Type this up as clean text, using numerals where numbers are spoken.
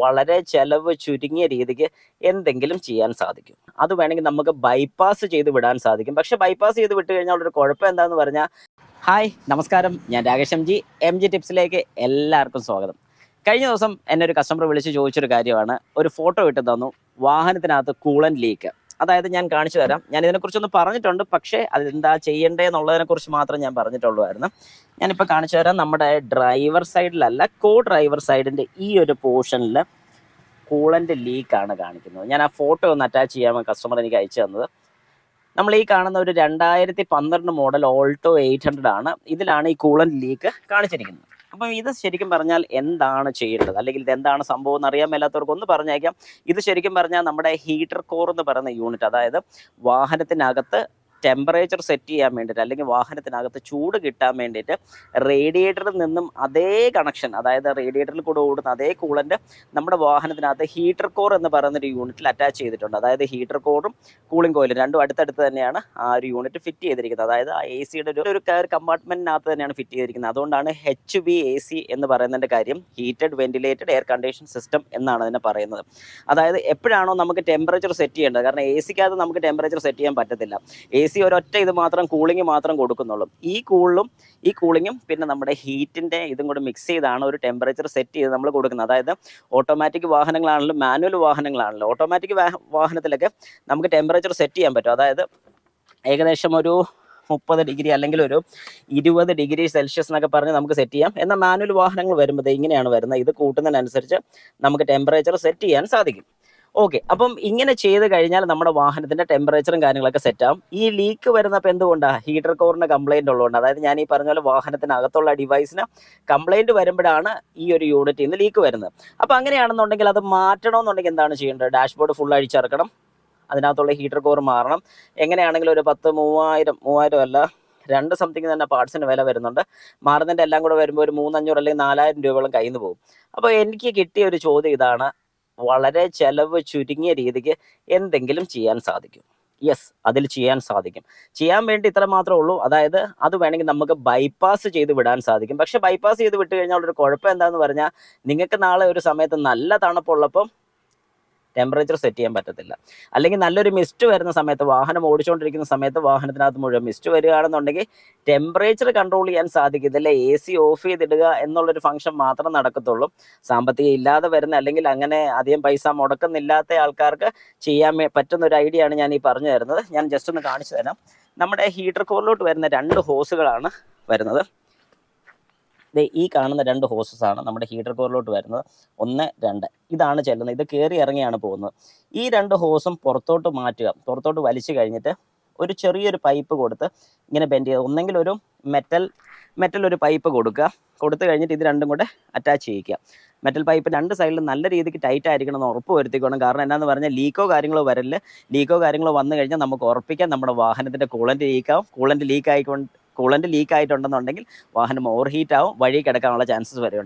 വളരെ ചെലവ് ചുരുങ്ങിയ രീതിക്ക് എന്തെങ്കിലും ചെയ്യാൻ സാധിക്കും. അത് വേണമെങ്കിൽ നമുക്ക് ബൈപ്പാസ് ചെയ്ത് വിടാൻ സാധിക്കും. പക്ഷെ ബൈപ്പാസ് ചെയ്ത് വിട്ട് കഴിഞ്ഞാൽ ഒരു കുഴപ്പം എന്താന്ന് പറഞ്ഞാൽ, ഹായ് നമസ്കാരം, ഞാൻ രാകേഷ് എം ജി ടിപ്സിലേക്ക് എല്ലാവർക്കും സ്വാഗതം. കഴിഞ്ഞ ദിവസം എന്നെ ഒരു കസ്റ്റമർ വിളിച്ച് ചോദിച്ചൊരു കാര്യമാണ്, ഒരു ഫോട്ടോ ഇട്ട് തന്നു, വാഹനത്തിനകത്ത് കൂളന്റ് ലീക്ക്. അതായത് ഞാൻ കാണിച്ചു തരാം. ഞാൻ ഇതിനെക്കുറിച്ചൊന്ന് പറഞ്ഞിട്ടുണ്ട്, പക്ഷേ അതെന്താ ചെയ്യേണ്ടതെന്നുള്ളതിനെക്കുറിച്ച് മാത്രം ഞാൻ പറഞ്ഞിട്ടുള്ളായിരുന്നു. ഞാനിപ്പോൾ കാണിച്ചു തരാം. നമ്മുടെ ഡ്രൈവർ സൈഡിലല്ല, കോ ഡ്രൈവർ സൈഡിൻ്റെ ഈ ഒരു പോർഷനിൽ കൂളന്റ് ലീക്കാണ് കാണിക്കുന്നത്. ഞാൻ ആ ഫോട്ടോ ഒന്ന് അറ്റാച്ച് ചെയ്യാൻ കസ്റ്റമർ എനിക്ക് അയച്ചു തന്നത്. നമ്മൾ ഈ കാണുന്ന ഒരു 2012 മോഡൽ ഓൾട്ടോ 800 ആണ്. ഇതിലാണ് ഈ കൂളന്റ് ലീക്ക് കാണിച്ചിരിക്കുന്നത്. അപ്പം ഇത് ശരിക്കും പറഞ്ഞാൽ എന്താണ് ചെയ്യേണ്ടത്, അല്ലെങ്കിൽ ഇത് എന്താണ് സംഭവം എന്ന് അറിയാൻ മേലാത്തവർക്ക് ഒന്ന് പറഞ്ഞേക്കാം. ഇത് ശരിക്കും പറഞ്ഞാൽ നമ്മുടെ ഹീറ്റർ കോർ എന്ന് പറയുന്ന യൂണിറ്റ്, അതായത് വാഹനത്തിനകത്ത് ടെമ്പറേച്ചർ സെറ്റ് ചെയ്യാൻ വേണ്ടിയിട്ട്, അല്ലെങ്കിൽ വാഹനത്തിനകത്ത് ചൂട് കിട്ടാൻ വേണ്ടിയിട്ട് റേഡിയേറ്ററിൽ നിന്നും അതേ കണക്ഷൻ, അതായത് റേഡിയേറ്ററിൽ കൂടെ ഓടുന്ന അതേ കൂളൻ്റ് നമ്മുടെ വാഹനത്തിനകത്ത് ഹീറ്റർ കോർ എന്ന് പറയുന്നൊരു യൂണിറ്റിൽ അറ്റാച്ച് ചെയ്തിട്ടുണ്ട്. അതായത് ഹീറ്റർ കോറും കൂളിംഗ് കോയിലും രണ്ടും അടുത്തടുത്ത് തന്നെയാണ് ആ ഒരു യൂണിറ്റ് ഫിറ്റ് ചെയ്തിരിക്കുന്നത്. അതായത് ആ എ സിയുടെ ഒരു കമ്പാർട്ട്മെൻറ്റിനകത്ത് തന്നെയാണ് ഫിറ്റ് ചെയ്തിരിക്കുന്നത്. അതുകൊണ്ടാണ് HVAC എന്ന് പറയുന്നതിൻ്റെ കാര്യം heated ventilated air condition system എന്നാണ് അതിനെ പറയുന്നത്. അതായത് എപ്പോഴാണോ നമുക്ക് ടെമ്പറേച്ചർ സെറ്റ് ചെയ്യേണ്ടത്, കാരണം എ സിക്കകത്ത് നമുക്ക് ടെമ്പറേച്ചർ സെറ്റ് ചെയ്യാൻ പറ്റത്തില്ല. എ സി ഒരൊറ്റ ഇത് മാത്രം, കൂളിംഗ് മാത്രം കൊടുക്കുന്നുള്ളൂ. ഈ കൂളിങ്ങും പിന്നെ നമ്മുടെ ഹീറ്റിൻ്റെ ഇതും കൂടെ മിക്സ് ചെയ്താണ് ഒരു ടെമ്പറേച്ചർ സെറ്റ് ചെയ്ത് നമ്മൾ കൊടുക്കുന്നത്. അതായത് ഓട്ടോമാറ്റിക് വാഹനങ്ങളാണെങ്കിലും മാനുവൽ വാഹനങ്ങളാണെങ്കിലും, ഓട്ടോമാറ്റിക് വാഹനത്തിലൊക്കെ നമുക്ക് ടെമ്പറേച്ചർ സെറ്റ് ചെയ്യാൻ പറ്റും. അതായത് ഏകദേശം ഒരു 30 ഡിഗ്രി അല്ലെങ്കിൽ ഒരു 20 ഡിഗ്രി സെൽഷ്യസ് എന്നൊക്കെ പറഞ്ഞ് നമുക്ക് സെറ്റ് ചെയ്യാം. എന്നാൽ മാനുവൽ വാഹനങ്ങൾ വരുമ്പോൾ ഇങ്ങനെയാണ് വരുന്നത്. ഇത് കൂട്ടുന്നതിനനുസരിച്ച് നമുക്ക് ടെമ്പറേച്ചർ സെറ്റ് ചെയ്യാൻ സാധിക്കും. ഓക്കെ, അപ്പം ഇങ്ങനെ ചെയ്ത് കഴിഞ്ഞാൽ നമ്മുടെ വാഹനത്തിൻ്റെ ടെമ്പറേച്ചറും കാര്യങ്ങളൊക്കെ സെറ്റ് ആവും. ഈ ലീക്ക് വരുന്നപ്പോൾ എന്തുകൊണ്ടാണ്? ഹീറ്റർ കോറിന് കംപ്ലൈൻറ്റ് ഉള്ളതുകൊണ്ട്. അതായത് ഞാൻ ഈ പറഞ്ഞ പോലെ വാഹനത്തിനകത്തുള്ള ഡിവൈസിന് കംപ്ലൈൻറ്റ് വരുമ്പോഴാണ് ഈ ഒരു യൂണിറ്റിൽ നിന്ന് ലീക്ക് വരുന്നത്. അപ്പോൾ അങ്ങനെയാണെന്നുണ്ടെങ്കിൽ അത് മാറ്റണമെന്നുണ്ടെങ്കിൽ എന്താണ് ചെയ്യേണ്ടത്? ഡാഷ്ബോർഡ് ഫുൾ അഴിച്ചിറക്കണം, അതിനകത്തുള്ള ഹീറ്റർ കോർ മാറണം. എങ്ങനെയാണെങ്കിലും ഒരു 3000 അല്ല 2 സംതിങ് തന്നെ പാർട്സിന് വില വരുന്നുണ്ട്. മാറുന്നതിൻ്റെ എല്ലാം കൂടെ വരുമ്പോൾ ഒരു 3500 അല്ലെങ്കിൽ 4000 രൂപയോളം കയ്യിൽ നിന്ന് പോകും. അപ്പോൾ എനിക്ക് കിട്ടിയ ഒരു ചോദ്യം ഇതാണ്, വളരെ ചെലവ് ചുരുങ്ങിയ രീതിക്ക് എന്തെങ്കിലും ചെയ്യാൻ സാധിക്കും? യെസ്, അതിൽ ചെയ്യാൻ സാധിക്കും. ചെയ്യാൻ വേണ്ടി ഇത്ര മാത്രമേ ഉള്ളൂ. അതായത് അത് വേണമെങ്കിൽ നമുക്ക് ബൈപ്പാസ് ചെയ്ത് വിടാൻ സാധിക്കും. പക്ഷെ ബൈപ്പാസ് ചെയ്ത് വിട്ട് കഴിഞ്ഞാൽ ഒരു കുഴപ്പം എന്താണെന്ന് പറഞ്ഞാൽ, നിങ്ങൾക്ക് നാളെ ഒരു സമയത്ത് നല്ല തണുപ്പുള്ളപ്പം ടെമ്പറേച്ചർ സെറ്റ് ചെയ്യാൻ പറ്റത്തില്ല. അല്ലെങ്കിൽ നല്ലൊരു മിസ്റ്റ് വരുന്ന സമയത്ത്, വാഹനം ഓടിച്ചുകൊണ്ടിരിക്കുന്ന സമയത്ത് വാഹനത്തിനകത്ത് മുഴുവൻ മിസ്റ്റ് വരികയാണെന്നുണ്ടെങ്കിൽ ടെമ്പറേച്ചർ കൺട്രോൾ ചെയ്യാൻ സാധിക്കത്തില്ല. എ സി ഓഫ് ചെയ്തിടുക എന്നുള്ളൊരു ഫംഗ്ഷൻ മാത്രം നടക്കത്തുള്ളൂ. സാമ്പത്തികം ഇല്ലാതെ വരുന്ന, അല്ലെങ്കിൽ അങ്ങനെ അധികം പൈസ മുടക്കുന്നില്ലാത്ത ആൾക്കാർക്ക് ചെയ്യാൻ പറ്റുന്ന ഒരു ഐഡിയ ആണ് ഞാൻ ഈ പറഞ്ഞു തരുന്നത്. ഞാൻ ജസ്റ്റ് ഒന്ന് കാണിച്ചു തരാം. നമ്മുടെ ഹീറ്റർ കോറിലോട്ട് വരുന്ന 2 ഹോസുകളാണ് വരുന്നത്. ഈ കാണുന്ന 2 ഹോസസ് ആണ് നമ്മുടെ ഹീറ്റർ കോറിലോട്ട് വരുന്നത്. 1, 2 ഇതാണ് ചെല്ലുന്നത്. ഇത് കയറി ഇറങ്ങിയാണ് പോകുന്നത്. ഈ 2 ഹോസും പുറത്തോട്ട് മാറ്റുക. പുറത്തോട്ട് വലിച്ചു കഴിഞ്ഞിട്ട് ഒരു ചെറിയൊരു പൈപ്പ് കൊടുത്ത് ഇങ്ങനെ ബെൻഡ് ചെയ്യുക. ഒന്നെങ്കിൽ ഒരു മെറ്റൽ ഒരു പൈപ്പ് കൊടുത്തു കഴിഞ്ഞിട്ട് ഇത് രണ്ടും കൂടെ അറ്റാച്ച് ചെയ്യിക്കുക. മെറ്റൽ പൈപ്പ് 2 സൈഡിലും നല്ല രീതിക്ക് ടൈറ്റ് ആയിരിക്കണം എന്ന് ഉറപ്പ് വരുത്തിക്കണം. കാരണം എന്താണെന്ന് പറഞ്ഞാൽ ലീക്കോ കാര്യങ്ങളോ വന്നു കഴിഞ്ഞാൽ നമുക്ക് ഉറപ്പിക്കാം നമ്മുടെ വാഹനത്തിൻ്റെ കൂളന്റ് ലീക്ക് ആയിട്ടുണ്ടെന്നുണ്ടെങ്കിൽ വാഹനം ഓവർ ഹീറ്റ് ആവും, വഴി കിടക്കാനുള്ള ചാൻസസ് വരെയുണ്ട്.